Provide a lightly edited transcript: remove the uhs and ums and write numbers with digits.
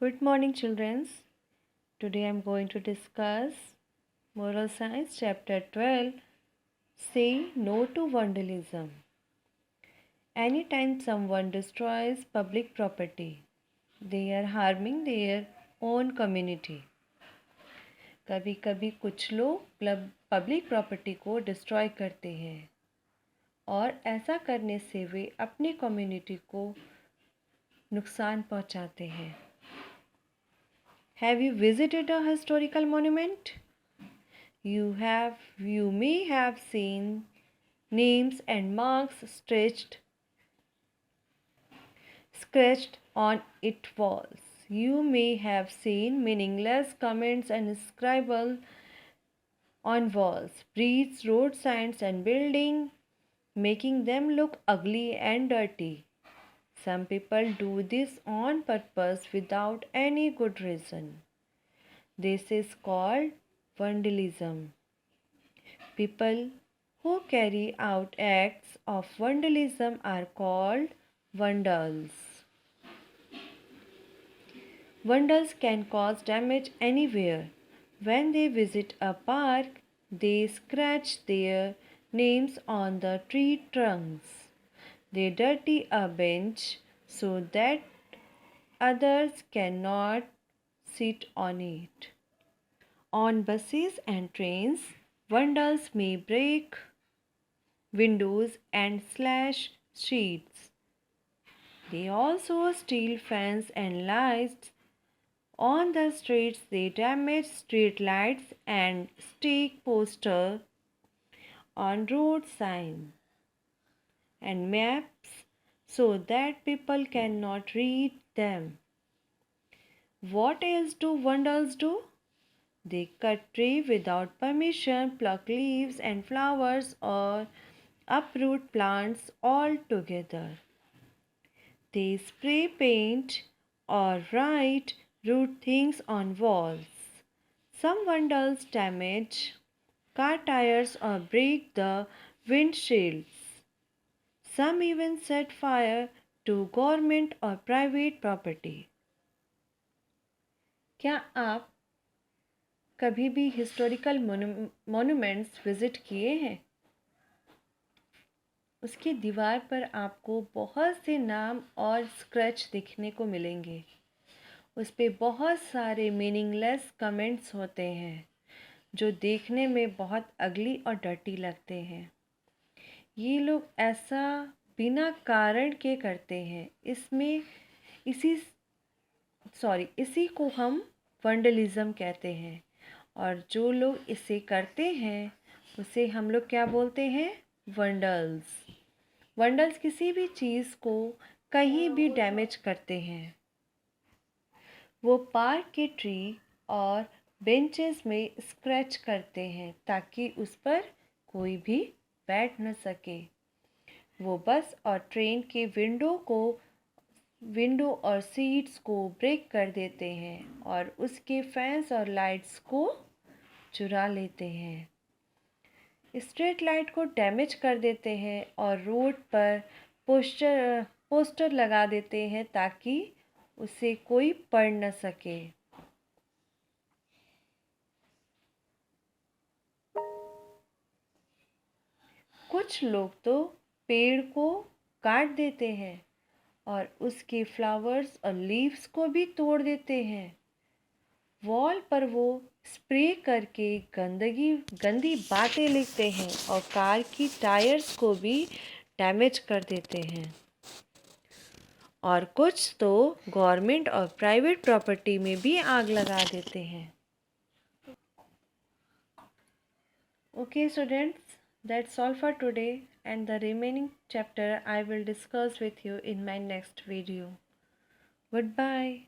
Good morning, children. Today I am going to discuss Moral Science Chapter 12. Say no to vandalism. Anytime someone destroys public property, they are harming their own community. कभी कभी कुछ लोग public property को destroy करते हैं और ऐसा करने से वे अपनी कम्युनिटी को नुकसान पहुंचाते हैं. Have you visited a historical monument? You may have seen names and marks scratched on its walls. You may have seen meaningless comments and scribbled on walls, bridges, road signs and buildings, making them look ugly and dirty. Some people do this on purpose without any good reason. This is called vandalism. People who carry out acts of vandalism are called vandals. Vandals can cause damage anywhere. When they visit a park, they scratch their names on the tree trunks. They dirty a bench so that others cannot sit on it. On buses and trains, vandals may break windows and slash sheets. They also steal fans and lights. On the streets, they damage street lights and stick posters on road signs and maps so that people cannot read them. What else do vandals do? They cut trees without permission, pluck leaves and flowers, or uproot plants altogether. They spray paint or write rude things on walls. Some vandals damage car tires or break the windshields. Some even set fire to government or private property. क्या आप कभी भी historical monuments visit किए हैं? उसकी दीवार पर आपको बहुत से नाम और स्क्रैच दिखने को मिलेंगे. उस पे बहुत सारे मीनिंगलेस कमेंट्स होते हैं जो देखने में बहुत अगली और डर्टी लगते हैं. ये लोग ऐसा बिना कारण के करते हैं. इसी को हम वंडलिज्म कहते हैं. और जो लोग इसे करते हैं उसे हम लोग क्या बोलते हैं? वंडल्स. वंडल्स किसी भी चीज़ को कहीं भी डैमेज करते हैं. वो पार्क के ट्री और बेंचेस में स्क्रैच करते हैं ताकि उस पर कोई भी बैठ न सके. वो बस और ट्रेन के विंडो और सीट्स को ब्रेक कर देते हैं और उसके फैंस और लाइट्स को चुरा लेते हैं. स्ट्रीट लाइट को डैमेज कर देते हैं और रोड पर पोस्टर लगा देते हैं ताकि उसे कोई पढ़ न सके. कुछ लोग तो पेड़ को काट देते हैं और उसके फ्लावर्स और लीव्स को भी तोड़ देते हैं. वॉल पर वो स्प्रे करके गंदी बातें लिखते हैं और कार की टायर्स को भी डैमेज कर देते हैं. और कुछ तो गवर्नमेंट और प्राइवेट प्रॉपर्टी में भी आग लगा देते हैं. Okay, students, that's all for today, and the remaining chapter I will discuss with you in my next video. Goodbye.